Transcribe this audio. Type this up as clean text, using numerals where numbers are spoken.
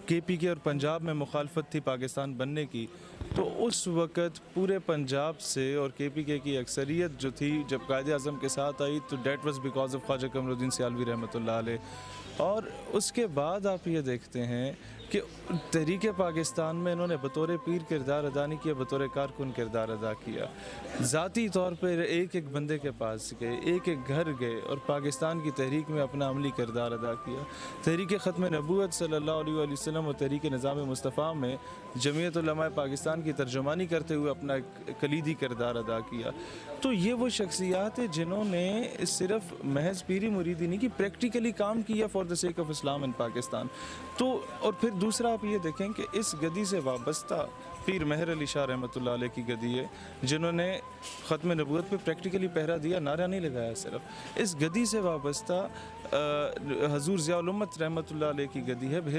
KPK और पंजाब में मुखालफत थी पाकिस्तान बनने की, तो उस वक़्त पूरे पंजाब से और केपीके की अक्सरियत जो थी जब कायद-ए-आज़म के साथ आई, तो that was because of Khwaja Qamaruddin Sialvi रहमतुल्लाह अलैह। और उसके बाद आप ये देखते हैं कि तहरीक पाकिस्तान में इन्होंने बतौर पीर किरदार अदा नहीं किया, बतौर कारकुन किरदार अदा किया। ज़ाती तौर पर एक एक बंदे के पास गए, एक एक घर गए और पाकिस्तान की तहरीक में अपना अमली किरदार अदा किया। तहरीक ख़त्म नबूवत सल्लल्लाहु अलैहि वसल्लम और तहरीक निज़ाम मुस्तफ़ा में जमीयत उलमाए पाकिस्तान की तर्जुमानी करते हुए अपना एक कलीदी किरदार अदा किया। तो ये वो शख्सियात हैं जिन्होंने सिर्फ महज पीरी मुरीदी नहीं की, प्रैक्टिकली काम किया for the sake of Islam in Pakistan. तो और फिर दूसरा आप ये देखें कि इस गदी से वाबस्ता पीर मेहर अली शाह रहमतुल्लाह अलैह की गदी है, जिन्होंने ख़त्म नबूवत पे प्रैक्टिकली पहरा दिया, नारा नहीं लगाया सिर्फ। इस गदी से वाबस्ता हज़ूर ज़िया उल उम्मत रहमतुल्लाह अलैह की गदी है।